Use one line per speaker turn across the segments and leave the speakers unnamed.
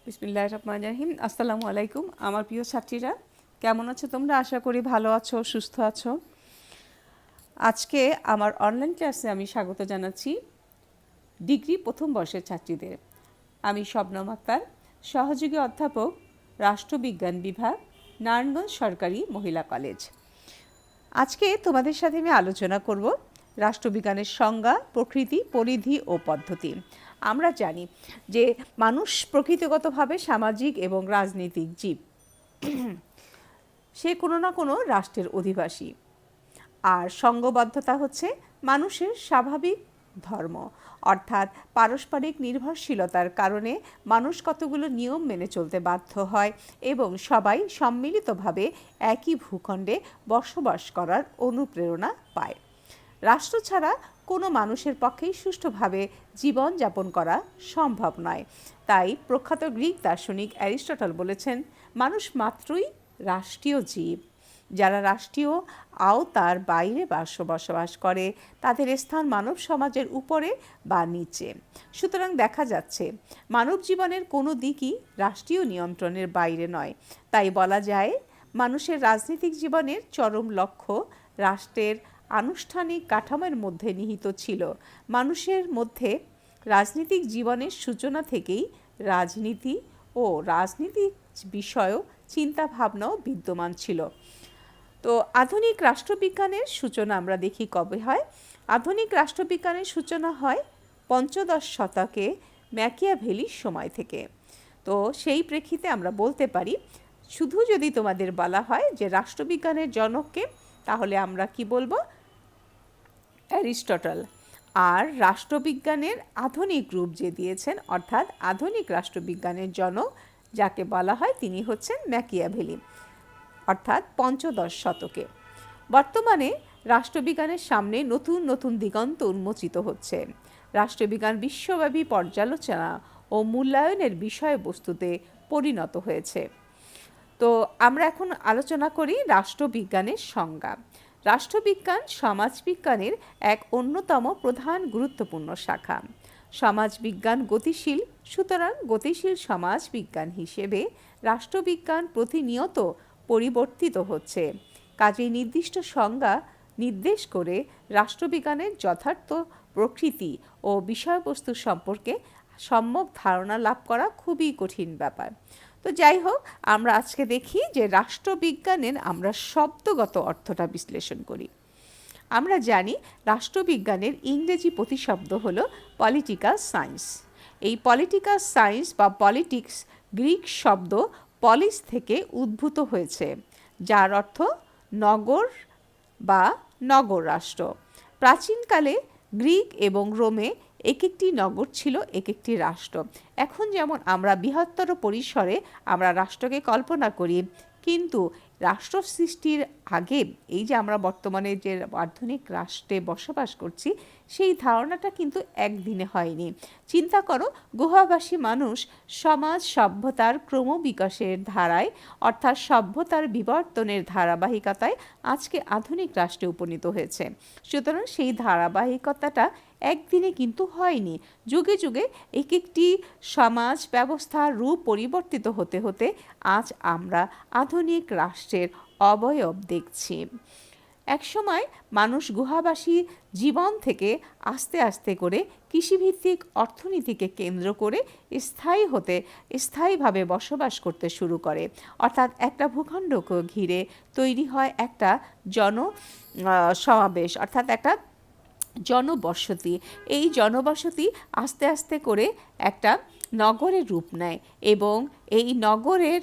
বিসমিল্লাহির রহমানির রহিম। আসসালামু আলাইকুম। আমার প্রিয় ছাত্রীরা, কেমন আছো তোমরা? আশা করি ভালো আছো, সুস্থ আছো। আজকে আমার অনলাইন ক্লাসে আমি স্বাগত জানাচ্ছি ডিগ্রি প্রথম বর্ষের ছাত্রীদের। আমি শবনম আক্তার, সহযোগী অধ্যাপক, রাষ্ট্রবিজ্ঞান বিভাগ, নারায়ণগঞ্জ সরকারি মহিলা কলেজ। আজকে তোমাদের সাথে আমি আলোচনা করব রাষ্ট্রবিজ্ঞানের সংজ্ঞা, প্রকৃতি, পরিধি ও পদ্ধতি। আমরা জানি যে মানুষ প্রকৃতিগতভাবে সামাজিক এবং রাজনৈতিক জীব। সে কোনো না কোনো রাষ্ট্রের অধিবাসী। আর সঙ্গবদ্ধতা হচ্ছে মানুষের স্বাভাবিক ধর্ম, অর্থাৎ পারস্পরিক নির্ভরশীলতার কারণে মানুষ কতগুলো নিয়ম মেনে চলতে বাধ্য হয় এবং সবাই সম্মিলিতভাবে একই ভূখণ্ডে বসবাস করার অনুপ্রেরণা পায়। রাষ্ট্র ছাড়া কোনো মানুষের পক্ষেই সুষ্ঠুভাবে জীবন যাপন করা সম্ভব নয়। তাই প্রখ্যাত গ্রিক দার্শনিক অ্যারিস্টটল বলেছেন, মানুষ মাত্রই রাষ্ট্রীয় জীব। যারা রাষ্ট্রীয় আওতার বাইরে বসবাস করে তাদের স্থান মানব সমাজের উপরে বা নিচে। সুতরাং দেখা যাচ্ছে মানব জীবনের কোনো দিকই রাষ্ট্রীয় নিয়ন্ত্রণের বাইরে নয়। তাই বলা যায় মানুষের রাজনৈতিক জীবনের চরম লক্ষ্য রাষ্ট্রের আনুষ্ঠানিক কাঠামোর মধ্যে নিহিত ছিল। মানুষের মধ্যে রাজনৈতিক জীবনের সূচনা থেকেই রাজনীতি ও রাজনীতিক বিষয়েও চিন্তাভাবনাও বিদ্যমান ছিল। তো আধুনিক রাষ্ট্রবিজ্ঞানের সূচনা আমরা দেখি কবে হয়। আধুনিক রাষ্ট্রবিজ্ঞানের সূচনা হয় পঞ্চদশ শতকে ম্যাকিয়াভেলির সময় থেকে। তো সেই প্রেক্ষিতে আমরা বলতে পারি, শুধু যদি তোমাদের বলা হয় যে রাষ্ট্রবিজ্ঞানের জনককে, তাহলে আমরা কি বলবো? অ্যারিস্টটল। আর রাষ্ট্রবিজ্ঞানের আধুনিক রূপ যে দিয়েছেন, অর্থাৎ আধুনিক রাষ্ট্রবিজ্ঞানের জনক যাকে বলা হয় তিনি হচ্ছেন ম্যাকিয়াভেলি, অর্থাৎ পঞ্চদশ শতকে। বর্তমানে রাষ্ট্রবিজ্ঞানের সামনে নতুন নতুন দিগন্ত উন্মোচিত হচ্ছে। রাষ্ট্রবিজ্ঞান বিশ্বব্যাপী পর্যালোচনা ও মূল্যায়নের বিষয়বস্তুতে পরিণত হয়েছে। তো আমরা এখন আলোচনা করি রাষ্ট্রবিজ্ঞানের সংজ্ঞা। রাষ্ট্রবিজ্ঞান সমাজবিজ্ঞানের এক অন্যতম প্রধান গুরুত্বপূর্ণ শাখা। সমাজবিজ্ঞান গতিশীল, সুতরাং গতিশীল সমাজবিজ্ঞান হিসেবে রাষ্ট্রবিজ্ঞান প্রতিনিয়ত পরিবর্তিত হচ্ছে। কাজেই নির্দিষ্ট সংজ্ঞা নির্দেশ করে রাষ্ট্রবিজ্ঞানের যথার্থ প্রকৃতি ও বিষয়বস্তু সম্পর্কে সম্যক ধারণা লাভ করা খুবই কঠিন ব্যাপার। তো যাই হোক, আমরা আজকে দেখি যে রাষ্ট্রবিজ্ঞানের আমরা শব্দগত অর্থটা বিশ্লেষণ করি। আমরা জানি রাষ্ট্রবিজ্ঞানের ইংরেজি প্রতিশব্দ হলো পলিটিক্যাল সায়েন্স। এই পলিটিক্যাল সায়েন্স বা পলিটিক্স গ্রিক শব্দ পলিস থেকে উদ্ভূত হয়েছে, যার অর্থ নগর বা নগর রাষ্ট্র। প্রাচীনকালে গ্রিক এবং রোমে এক একটি নগর ছিল এক একটি রাষ্ট্র। এখন যেমন আমরা বৃহত্তর পরিসরে আমরা রাষ্ট্রকে কল্পনা করি, কিন্তু রাষ্ট্র সৃষ্টির আগে এই যে আমরা বর্তমানে যে আধুনিক রাষ্ট্রে বসবাস করছি, সেই ধারণাটা কিন্তু একদিনে হয়নি। চিন্তা করো, গুহাবাসী মানুষ সমাজ সভ্যতার ক্রমবিকাশের ধারায়, অর্থাৎ সভ্যতার বিবর্তনের ধারাবাহিকতায় আজকে আধুনিক রাষ্ট্রে উপনীত হয়েছে। সুতরাং সেই ধারাবাহিকতাটা একদিনে কিন্তু হয়নি। যুগে যুগে এক একটি সমাজ ব্যবস্থার রূপ পরিবর্তিত হতে হতে আজ আমরা আধুনিক রাষ্ট্রের অবয়ব দেখছি। একসময় মানুষ গুহাবাসী জীবন থেকে আস্তে আস্তে করে কৃষিভিত্তিক অর্থনীতিকে কেন্দ্র করে স্থায়ীভাবে বসবাস করতে শুরু করে, অর্থাৎ একটা ভূখণ্ডকে ঘিরে তৈরি হয় একটা সমাবেশ, অর্থাৎ একটা জনবসতি। এই জনবসতি আস্তে আস্তে করে একটা নগরের রূপ নেয় এবং এই নগরের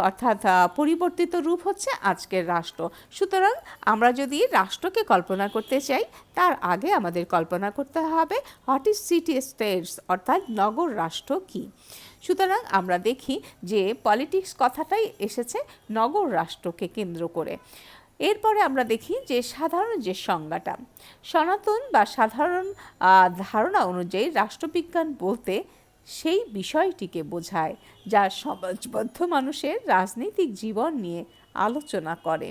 অর্থাৎ পরিবর্তিত রূপ হচ্ছে আজকের রাষ্ট্র। সুতরাং আমরা যদি রাষ্ট্রকে কল্পনা করতে চাই, তার আগে আমাদের কল্পনা করতে হবে হোয়াট ইজ সিটি স্টেটস, অর্থাৎ নগর রাষ্ট্র কী। সুতরাং আমরা দেখি যে পলিটিক্স কথাটাই এসেছে নগর রাষ্ট্রকে কেন্দ্র করে। এরপরে আমরা দেখি যে সাধারণ যে সংজ্ঞাটা, সনাতন বা সাধারণ ধারণা অনুযায়ী রাষ্ট্রবিজ্ঞান বলতে সেই বিষয়টিকে বোঝায় যা সমাজবদ্ধ মানুষের রাজনৈতিক জীবন নিয়ে আলোচনা করে।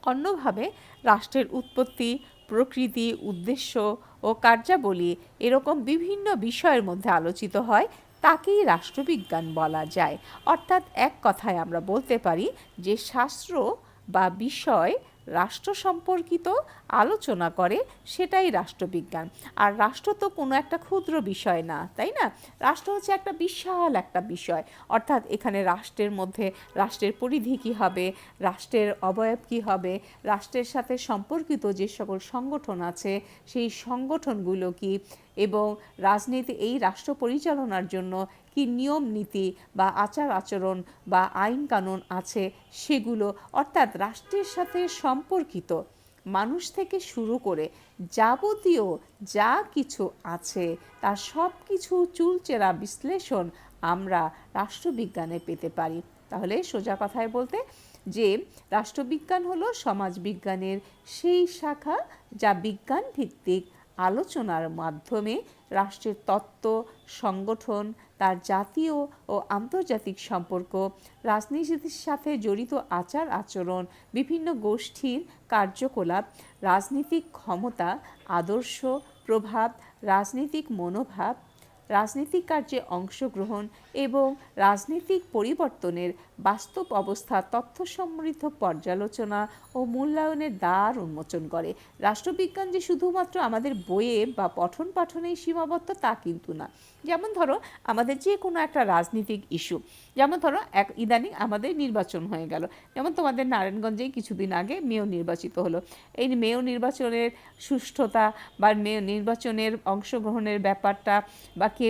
অন্যভাবে রাষ্ট্রের উৎপত্তি, প্রকৃতি, উদ্দেশ্য ও কার্যাবলী এরকম বিভিন্ন বিষয়ের মধ্যে আলোচিত হয়, তাকেই রাষ্ট্রবিজ্ঞান বলা যায়। অর্থাৎ এক কথায় আমরা বলতে পারি যে শাস্ত্র বা বিষয় রাষ্ট্র সম্পর্কিত আলোচনা করে, সেটাই রাষ্ট্রবিজ্ঞান। আর রাষ্ট্র তো কোনো একটা ক্ষুদ্র বিষয় না, তাই না? রাষ্ট্র হচ্ছে একটা বিশাল একটা বিষয়। অর্থাৎ এখানে রাষ্ট্রের মধ্যে রাষ্ট্রের পরিধি কী হবে, রাষ্ট্রের অবয়ব কী হবে, রাষ্ট্রের সাথে সম্পর্কিত যে সকল সংগঠন আছে সেই সংগঠনগুলো কী, এবং রাজনীতি এই রাষ্ট্র পরিচালনার জন্য কি নিয়ম নীতি বা আচার আচরণ বা আইন কানুন আছে সেগুলো, অর্থাৎ রাষ্ট্রের সাথে সম্পর্কিত মানুষ থেকে শুরু করে যাবতীয় যা কিছু আছে তার সব কিছু চুলচেরা বিশ্লেষণ আমরা রাষ্ট্রবিজ্ঞানে পেতে পারি। তাহলে সোজা কথায় বলতে যে রাষ্ট্রবিজ্ঞান হলো সমাজবিজ্ঞানের সেই শাখা যা বিজ্ঞান ভিত্তিক আলোচনার মাধ্যমে রাষ্ট্রের তত্ত্ব, সংগঠন, তার জাতীয় ও আন্তর্জাতিক সম্পর্ক, রাজনীতির সাথে জড়িত আচার আচরণ, বিভিন্ন গোষ্ঠীর কার্যকলাপ, রাজনৈতিক ক্ষমতা, আদর্শ, প্রভাব, রাজনৈতিক মনোভাব, রাজনৈতিক কার্যে অংশগ্রহণ এবং রাজনৈতিক পরিবর্তনের বাস্তব অবস্থা তথ্য সমৃদ্ধ পর্যালোচনা ও মূল্যায়নের দ্বার উন্মোচন করে। রাষ্ট্রবিজ্ঞান যে শুধুমাত্র আমাদের বইয়ে বা পঠন পাঠনেই সীমাবদ্ধ তা কিন্তু না। যেমন ধরো আমাদের যে কোনো একটা রাজনৈতিক ইস্যু, যেমন ধরো ইদানিং আমাদের নির্বাচন হয়ে গেল, যেমন তোমাদের নারায়ণগঞ্জেই কিছুদিন আগে মেয়র নির্বাচিত হলো। এই মেয়র নির্বাচনের সুষ্ঠুতা বা নির্বাচনের অংশগ্রহণের ব্যাপারটা, বা কে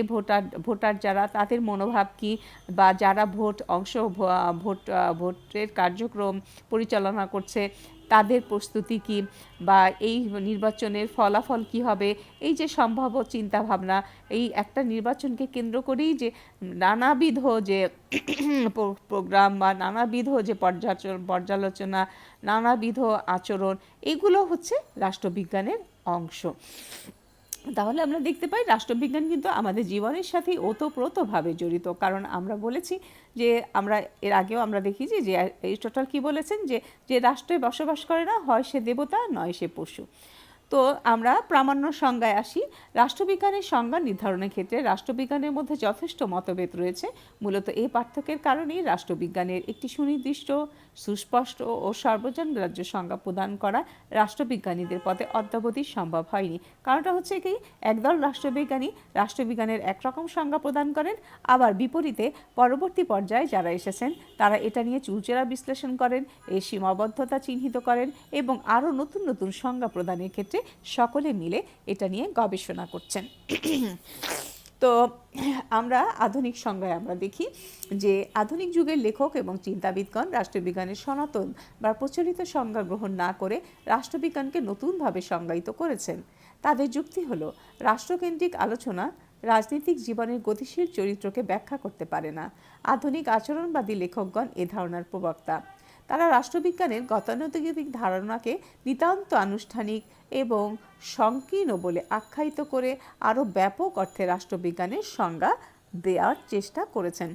ভোটার যারা তাদের মনোভাব কী, বা যারা ভোটের কার্যক্রম পরিচালনা করছে তাদের প্রস্তুতি কী, বা এই নির্বাচনের ফলাফল কী হবে, এই যে সম্ভাব্য চিন্তাভাবনা, এই একটা নির্বাচনকে কেন্দ্র করেই যে নানাবিধ যে প্রোগ্রাম বা নানাবিধ যে পর্যালোচনা, নানাবিধ আচরণ, এগুলো হচ্ছে রাষ্ট্রবিজ্ঞানের অংশ। তাহলে আমরা দেখতে পাই রাষ্ট্রবিজ্ঞান কিন্তু আমাদের জীবনের সাথেই ওতপ্রোতভাবে জড়িত। কারণ আমরা বলেছি যে আমরা এর আগেও আমরা দেখেছি যে এরিস্টটল কী বলেছেন, যে রাষ্ট্রে বসবাস করে না, হয় সে দেবতা নয় সে পশু। তো আমরা প্রামাণ্য সংজ্ঞায় আসি। রাষ্ট্রবিজ্ঞানের সংজ্ঞা নির্ধারণের ক্ষেত্রে রাষ্ট্রবিজ্ঞানের মধ্যে যথেষ্ট মতভেদ রয়েছে। মূলত এই পার্থক্যের কারণেই রাষ্ট্রবিজ্ঞানের একটি সুনির্দিষ্ট, সুস্পষ্ট ও সর্বজনগ্রাহ্য সংজ্ঞা প্রদান করা রাষ্ট্রবিজ্ঞানীদের পথে অদ্যাবধি সম্ভব হয়নি। কারণটা হচ্ছে কি, একদল রাষ্ট্রবিজ্ঞানের একরকম সংজ্ঞা প্রদান করেন, আবার বিপরীতে পরবর্তী পর্যায়ে যারা এসেছেন তারা এটা নিয়ে চুলচেরা বিশ্লেষণ করেন, এর সীমাবদ্ধতা চিহ্নিত করেন এবং আরও নতুন নতুন সংজ্ঞা প্রদানের ক্ষেত্রে সকলে মিলে এটা নিয়ে গবেষণা করছেন। তো আমরা আধুনিক সংজ্ঞায় আমরা দেখি যে আধুনিক যুগের লেখক এবং চিন্তাবিদগণ রাষ্ট্রবিজ্ঞানের সনাতন বা প্রচলিত সংজ্ঞা গ্রহণ না করে রাষ্ট্রবিজ্ঞানকে নতুনভাবে সংজ্ঞায়িত করেছেন। তাদের যুক্তি হলো, রাষ্ট্রকেন্দ্রিক আলোচনা রাজনৈতিক জীবনের গতিশীল চরিত্রকে ব্যাখ্যা করতে পারে না। আধুনিক আচরণবাদী লেখকগণ এ ধারণার প্রবক্তা। তারা রাষ্ট্রবিজ্ঞানের গতানুগতিক ধারণাকে নিতান্ত আনুষ্ঠানিক এবং সংকীর্ণ বলে আখ্যায়িত করে আরও ব্যাপক অর্থে রাষ্ট্রবিজ্ঞানের সংজ্ঞা দেওয়ার চেষ্টা করেছেন।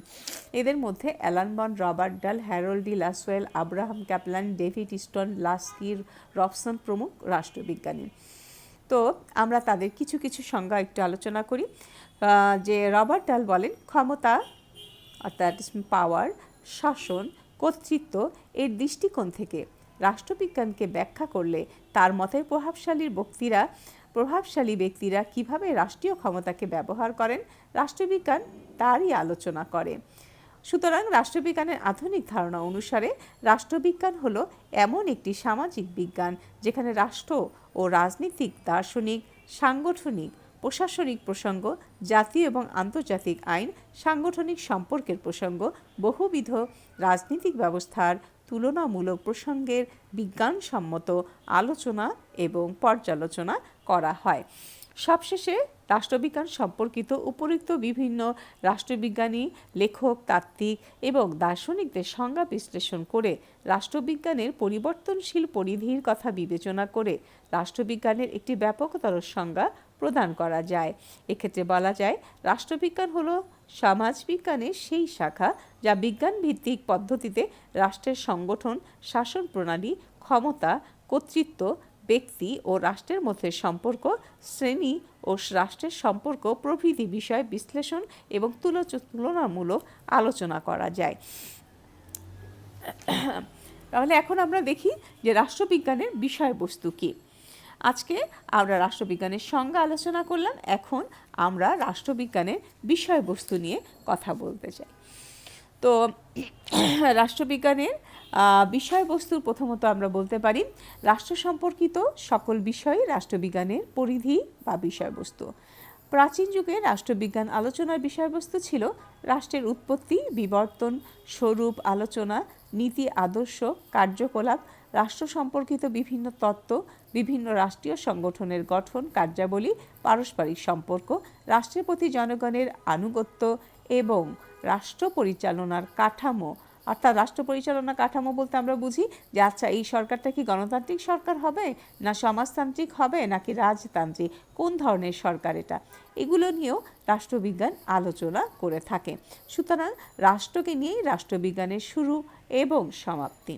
এদের মধ্যে Alan Bond, Robert Dahl, Harold D Lasswell, Abraham Kaplan, David Stone, Laski, Robson প্রমুখ রাষ্ট্রবিজ্ঞানী। তো আমরা তাদের কিছু কিছু সংজ্ঞা একটু আলোচনা করি। যে রবার্ট ডাল বলেন, ক্ষমতা অর্থাৎ পাওয়ার, শাসন, কর্তৃত্ব এর দৃষ্টিকোণ থেকে রাষ্ট্রবিজ্ঞানকে ব্যাখ্যা করলে তার মতে প্রভাবশালী ব্যক্তিরা কিভাবে রাষ্ট্রীয় ক্ষমতাকে ব্যবহার করেন, রাষ্ট্রবিজ্ঞান তারই আলোচনা করে। সুতরাং রাষ্ট্রবিজ্ঞানের আধুনিক ধারণা অনুসারে রাষ্ট্রবিজ্ঞান হলো এমন একটি সামাজিক বিজ্ঞান যেখানে রাষ্ট্র ও রাজনীতিক, দার্শনিক, সাংগঠনিক, প্রশাসনিক প্রসঙ্গ, জাতীয় এবং আন্তর্জাতিক আইন, সাংগঠনিক সম্পর্কের প্রসঙ্গ, বহুবিধ রাজনৈতিক ব্যবস্থার তুলনামূলক প্রসঙ্গের বিজ্ঞানসম্মত আলোচনা এবং পর্যালোচনা করা হয়। সবশেষে রাষ্ট্রবিজ্ঞান সম্পর্কিত উপরিক্ত বিভিন্ন রাষ্ট্রবিজ্ঞানী, লেখক, তাত্ত্বিক এবং দার্শনিকদের সংজ্ঞা বিশ্লেষণ করে রাষ্ট্রবিজ্ঞানের পরিবর্তনশীল পরিধির কথা বিবেচনা করে রাষ্ট্রবিজ্ঞানের একটি ব্যাপকতর সংজ্ঞা প্রদান করা যায়। এক্ষেত্রে বলা যায়, রাষ্ট্রবিজ্ঞান হলো সমাজবিজ্ঞানের সেই শাখা যা বিজ্ঞান ভিত্তিক পদ্ধতিতে রাষ্ট্রের সংগঠন, শাসন প্রণালী, ক্ষমতা, কর্তৃত্ব, ব্যক্তি ও রাষ্ট্রের মধ্যে সম্পর্ক, শ্রেণী ও রাষ্ট্রের সম্পর্ক প্রভৃতি বিষয়ে বিশ্লেষণ এবং তুলনামূলক আলোচনা করা যায়। তাহলে এখন আমরা দেখি যে রাষ্ট্রবিজ্ঞানের বিষয়বস্তু কী। আজকে আমরা রাষ্ট্রবিজ্ঞানের সংজ্ঞা আলোচনা করলাম, এখন আমরা রাষ্ট্রবিজ্ঞানের বিষয়বস্তু নিয়ে কথা বলতে চাই। তো রাষ্ট্রবিজ্ঞানের বিষয়বস্তুর প্রথমত আমরা বলতে পারি রাষ্ট্র সম্পর্কিত সকল বিষয় রাষ্ট্রবিজ্ঞানের পরিধি বা বিষয়বস্তু। প্রাচীন যুগে রাষ্ট্রবিজ্ঞান আলোচনার বিষয়বস্তু ছিল রাষ্ট্রের উৎপত্তি, বিবর্তন, স্বরূপ, আলোচনা, নীতি, আদর্শ, কার্যকলাপ, রাষ্ট্র সম্পর্কিত বিভিন্ন তত্ত্ব, বিভিন্ন রাষ্ট্রীয় সংগঠনের গঠন, কার্যাবলী, পারস্পরিক সম্পর্ক, রাষ্ট্রের প্রতি জনগণের আনুগত্য এবং রাষ্ট্র পরিচালনার কাঠামো। অর্থাৎ রাষ্ট্র পরিচালনা কাঠামো বলতে আমরা বুঝি যে আচ্ছা এই সরকারটা কি গণতান্ত্রিক সরকার হবে, না সমাজতান্ত্রিক হবে, নাকি রাজতান্ত্রিক, কোন ধরনের সরকার এটা, এগুলো নিয়েও রাষ্ট্রবিজ্ঞান আলোচনা করে থাকে। সুতরাং রাষ্ট্রকে নিয়েই রাষ্ট্রবিজ্ঞানের শুরু এবং সমাপ্তি।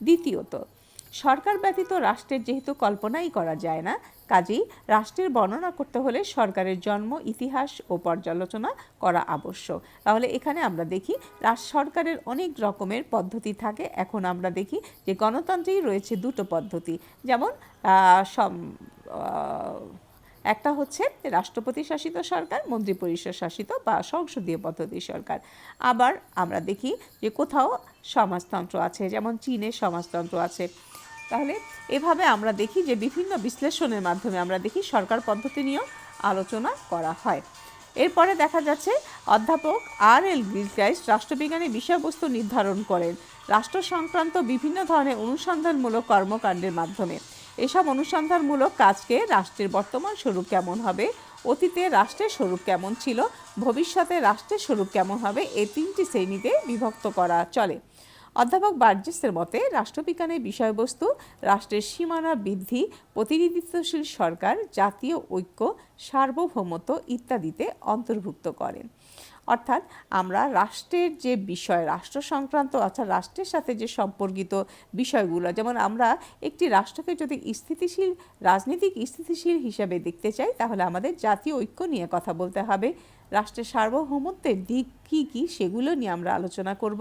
দ্বিতীয়ত, সরকার ব্যতীত রাষ্ট্রের যেহেতু কল্পনাই করা যায় না, কাজেই রাষ্ট্রের বর্ণনা করতে হলে সরকারের জন্ম, ইতিহাস ও পর্যালোচনা করা আবশ্যক। তাহলে এখানে আমরা দেখি সরকারের অনেক রকমের পদ্ধতি থাকে। এখন আমরা দেখি যে গণতন্ত্রেই রয়েছে দুটো পদ্ধতি, যেমন একটা হচ্ছে রাষ্ট্রপতি শাসিত সরকার, মন্ত্রিপরিষদ শাসিত বা সংসদীয় পদ্ধতির সরকার। আবার আমরা দেখি যে কোথাও সমাজতন্ত্র আছে, যেমন চীনের সমাজতন্ত্র আছে। তাহলে এভাবে আমরা দেখি যে বিভিন্ন বিশ্লেষণের মাধ্যমে আমরা দেখি সরকার পদ্ধতি নিয়েও আলোচনা করা হয়। এরপরে দেখা যাচ্ছে অধ্যাপক আর.এল. গিলক্রাইস্ট রাষ্ট্রবিজ্ঞানের বিষয়বস্তু নির্ধারণ করেন রাষ্ট্র সংক্রান্ত বিভিন্ন ধরনের অনুসন্ধানমূলক কর্মকাণ্ডের মাধ্যমে। এসব অনুসন্ধানমূলক কাজকে রাষ্ট্রের বর্তমান স্বরূপ কেমন হবে, অতীতে রাষ্ট্রের স্বরূপ কেমন ছিল, ভবিষ্যতে রাষ্ট্রের স্বরূপ কেমন হবে, এই তিনটি শ্রেণীতে বিভক্ত করা চলে। অধ্যাপক বার্জেসের মতে রাষ্ট্রবিজ্ঞানের বিষয়বস্তু রাষ্ট্রের সীমানা বৃদ্ধি, প্রতিনিধিত্বশীল সরকার, জাতীয় ঐক্য, সার্বভৌমত্ব ইত্যাদিতে অন্তর্ভুক্ত করেন। অর্থাৎ আমরা রাষ্ট্রের যে বিষয়, রাষ্ট্র সংক্রান্ত অর্থাৎ রাষ্ট্রের সাথে যে সম্পর্কিত বিষয়গুলো, যেমন আমরা একটি রাষ্ট্রকে যদি স্থিতিশীল, রাজনৈতিক স্থিতিশীল হিসাবে দেখতে চাই, তাহলে আমাদের জাতীয় ঐক্য নিয়ে কথা বলতে হবে। রাষ্ট্রের সার্বভৌমত্বের দিক কী কী সেগুলো নিয়ে আমরা আলোচনা করব।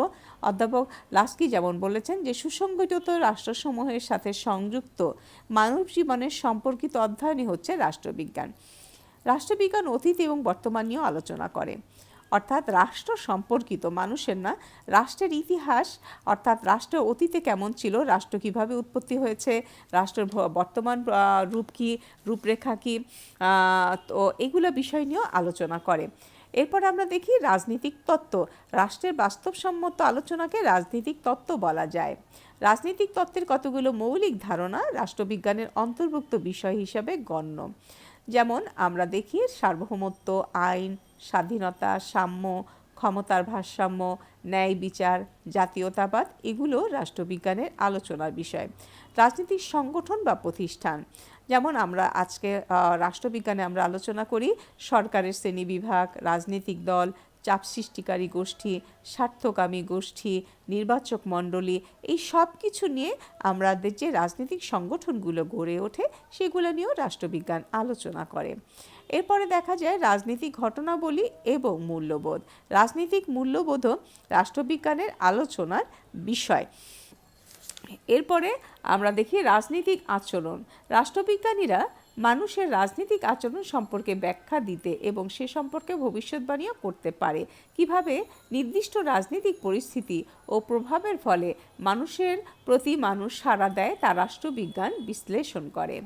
অধ্যাপক লাস্কি যেমন বলেছেন যে সুসংগঠিত রাষ্ট্রসমূহের সাথে সংযুক্ত মানব জীবনের সম্পর্কিত অধ্যয়নই হচ্ছে রাষ্ট্রবিজ্ঞান। রাষ্ট্রবিজ্ঞান অতীত এবং বর্তমান নিয়েও আলোচনা করে, অর্থাৎ রাষ্ট্র সম্পর্কিত, মানুষের না, রাষ্ট্রের ইতিহাস, অর্থাৎ রাষ্ট্র অতীতে কেমন ছিল, রাষ্ট্র কীভাবে উৎপত্তি হয়েছে, রাষ্ট্রের বর্তমান রূপ কী, রূপরেখা কী, তো এগুলো বিষয় নিয়েও আলোচনা করে। এরপর আমরা দেখি রাজনৈতিক তত্ত্ব। রাষ্ট্রের বাস্তবসম্মত আলোচনাকে রাজনৈতিক তত্ত্ব বলা যায়। রাজনৈতিক তত্ত্বের কতগুলো মৌলিক ধারণা রাষ্ট্রবিজ্ঞানের অন্তর্ভুক্ত বিষয় হিসাবে গণ্য। যেমন আমরা দেখি সার্বভৌমত্ব, আইন, স্বাধীনতা, সাম্য, ক্ষমতার ভারসাম্য, ন্যায় বিচার, জাতীয়তাবাদ, এগুলো রাষ্ট্রবিজ্ঞানের আলোচনার বিষয়। রাজনৈতিক সংগঠন বা প্রতিষ্ঠান, যেমন আমরা আজকে রাষ্ট্রবিজ্ঞানে আমরা আলোচনা করি সরকারের শ্রেণীবিভাগ, রাজনৈতিক দল, চাপ সৃষ্টিকারী গোষ্ঠী, স্বার্থকামী গোষ্ঠী, নির্বাচক মণ্ডলী, এই সব কিছু নিয়ে আমাদের যে রাজনৈতিক সংগঠনগুলো গড়ে ওঠে সেগুলো নিয়েও রাষ্ট্রবিজ্ঞান আলোচনা করে। এরপরে দেখা যায় রাজনৈতিক ঘটনাবলী এবং মূল্যবোধ। রাজনৈতিক মূল্যবোধও রাষ্ট্রবিজ্ঞানের আলোচনার বিষয়। এরপরে আমরা দেখি রাজনৈতিক আচরণ। রাষ্ট্রবিজ্ঞানীরা মানুষের রাজনৈতিক আচরণ সম্পর্কে ব্যাখ্যা দিতে এবং সে সম্পর্কে ভবিষ্যৎবাণীও করতে পারে। কিভাবে নির্দিষ্ট রাজনৈতিক পরিস্থিতি ও প্রভাবের ফলে মানুষের প্রতি মানুষ সাড়া দেয় তা রাষ্ট্রবিজ্ঞান বিশ্লেষণ করে।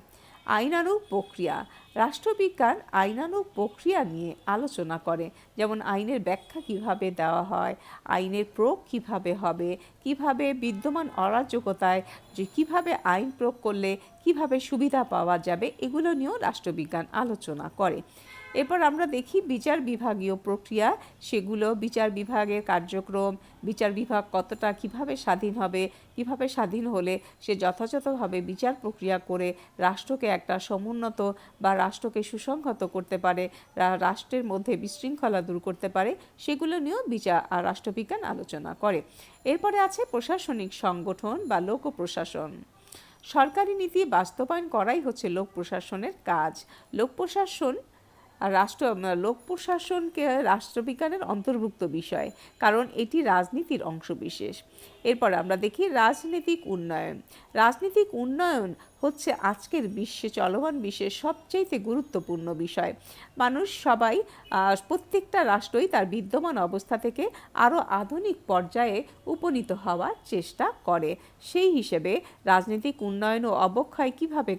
আইনানুগ প্রক্রিয়া। রাষ্ট্রবিজ্ঞান আইনানুগ প্রক্রিয়া নিয়ে আলোচনা করে, যেমন আইনের ব্যাখ্যা কিভাবে দেওয়া হয়, আইনের প্রয়োগ কিভাবে হবে, কিভাবে বিদ্যমান অরাজকতায় যে কিভাবে আইন প্রয়োগ করলে কিভাবে সুবিধা পাওয়া যাবে, এগুলো নিয়েও রাষ্ট্রবিজ্ঞান আলোচনা করে। এরপর আমরা দেখি বিচার বিভাগীয় প্রক্রিয়া, সেগুলো বিচার বিভাগের কার্যক্রম, বিচার বিভাগ কতটা কিভাবে স্বাধীন হবে, কিভাবে স্বাধীন হলে সে যথাযথভাবে বিচার প্রক্রিয়া করে রাষ্ট্রকে একটা সমুন্নত বা রাষ্ট্রকে সুসংহত করতে পারে, রাষ্ট্রের মধ্যে বিশৃঙ্খলা দূর করতে পারে, সেগুলো নিয়েও রাষ্ট্রবিজ্ঞান আলোচনা করে। এরপরে আছে প্রশাসনিক সংগঠন বা লোক প্রশাসন। সরকারি নীতি বাস্তবায়ন করাই হচ্ছে লোক প্রশাসনের কাজ। লোক প্রশাসন লোক প্রশাসনকে রাষ্ট্রবিজ্ঞানের অন্তর্ভুক্ত বিষয়, কারণ এটি রাজনীতির অংশবিশেষ। এরপর আমরা দেখি রাজনৈতিক উন্নয়ন। রাজনৈতিক উন্নয়ন হচ্ছে আজকের বিশ্বে, চলমান বিশ্বের সবচেয়ে গুরুত্বপূর্ণ বিষয়। মানুষ সবাই, প্রত্যেকটা রাষ্ট্রই তার বিদ্যমান অবস্থা থেকে আরও আধুনিক পর্যায়ে উপনীত হওয়ার চেষ্টা করে। সেই হিসেবে রাজনৈতিক উন্নয়ন ও অবক্ষয় কীভাবে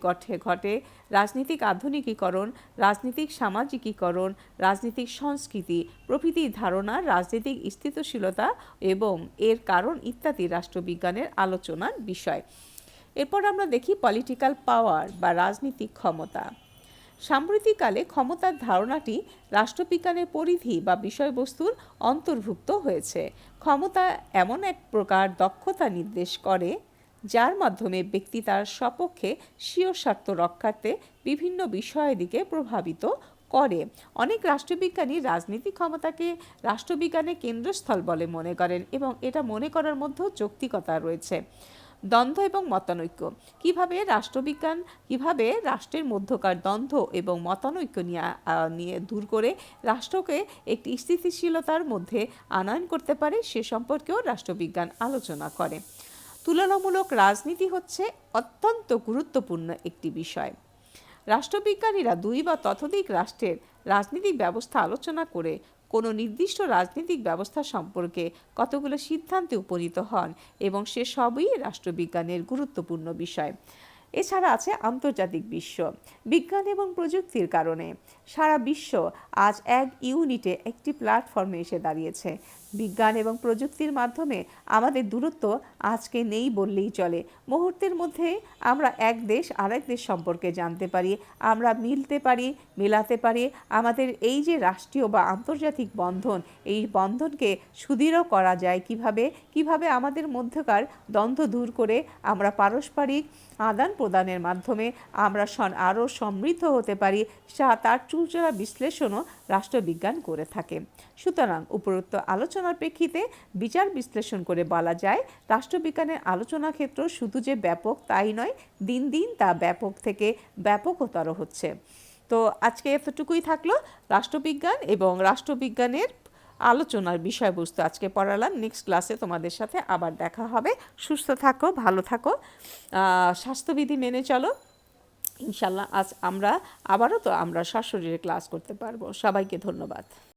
ঘটে, রাজনৈতিক আধুনিকীকরণ, রাজনৈতিক সামাজিকীকরণ, রাজনৈতিক সংস্কৃতি প্রভৃতির ধারণা, রাজনৈতিক স্থিতিশীলতা এবং এর কারণ ইত্যাদি রাষ্ট্রবিজ্ঞানের আলোচনার বিষয়। এরপর আমরা দেখি পলিটিক্যাল পাওয়ার বা রাজনৈতিক ক্ষমতা। সাম্প্রতিককালে ক্ষমতার ধারণাটি রাষ্ট্রবিজ্ঞানের পরিধি বা বিষয়বস্তুর অন্তর্ভুক্ত হয়েছে। ক্ষমতা এমন এক প্রকার দক্ষতা নির্দেশ করে যার মাধ্যমে ব্যক্তি তার স্বপক্ষে স্বীয় স্বার্থ রক্ষার্থে বিভিন্ন বিষয়ের দিকে প্রভাবিত করে। অনেক রাষ্ট্রবিজ্ঞানী রাজনৈতিক ক্ষমতাকে রাষ্ট্রবিজ্ঞানের কেন্দ্রস্থল বলে মনে করেন এবং এটা মনে করার মধ্যেও যৌক্তিকতা রয়েছে। দ্বন্দ্ব এবং মতানৈক্য। কিভাবে রাষ্ট্রের মধ্যকার দ্বন্দ্ব এবং মতানৈক্য নিয়ে দূর করে রাষ্ট্রকে একটি স্থিতিশীলতার মধ্যে আনয়ন করতে পারে, সে সম্পর্কেও রাষ্ট্রবিজ্ঞান আলোচনা করে। তুলনামূলক রাজনীতি হচ্ছে অত্যন্ত গুরুত্বপূর্ণ একটি বিষয়। রাষ্ট্রবিজ্ঞানীরা দুই বা ততোধিক রাষ্ট্রের রাজনৈতিক ব্যবস্থা আলোচনা করে কোনো নির্দিষ্ট রাজনৈতিক ব্যবস্থা সম্পর্কে কতগুলো সিদ্ধান্তে উপনীত হন এবং সে সবই রাষ্ট্রবিজ্ঞানের গুরুত্বপূর্ণ বিষয়। এছাড়া আছে আন্তর্জাতিক বিশ্ব। বিজ্ঞান এবং প্রযুক্তির কারণে সারা বিশ্ব আজ এক ইউনিটে, একটি প্ল্যাটফর্মে এসে দাঁড়িয়েছে। বিজ্ঞান এবং প্রযুক্তির মাধ্যমে আমাদের দূরত্ব আজকে নেই বললেই চলে। মুহূর্তের মধ্যে আমরা এক দেশ আরেক দেশ সম্পর্কে জানতে পারি, আমরা মেলাতে পারি। আমাদের এই যে রাষ্ট্রীয় বা আন্তর্জাতিক বন্ধন, এই বন্ধনকে সুদৃঢ় করা যায় কিভাবে আমাদের মধ্যকার দ্বন্দ্ব দূর করে আমরা পারস্পরিক আদান প্রদানের মাধ্যমে আমরা আরও সমৃদ্ধ হতে পারি, তার চুলচেরা বিশ্লেষণও রাষ্ট্রবিজ্ঞান করে থাকে। সুতরাং উপরোক্ত আলোচনার প্রেক্ষিতে বিচার বিশ্লেষণ করে বলা যায়, রাষ্ট্রবিজ্ঞানের আলোচনা ক্ষেত্র শুধু যে ব্যাপক তাই নয়, দিন দিন তা ব্যাপক থেকে ব্যাপকতর হচ্ছে। তো আজকে এতটুকুই থাকলো রাষ্ট্রবিজ্ঞান এবং রাষ্ট্রবিজ্ঞানের আলোচনার বিষয়বস্তু আজকে পড়ালাম। নেক্সট ক্লাসে তোমাদের সাথে আবার দেখা হবে। সুস্থ থাকো, ভালো থাকো, স্বাস্থ্যবিধি মেনে চলো। ইনশাল্লাহ আজ আমরা সশরীরে ক্লাস করতে পারবো। সবাইকে ধন্যবাদ।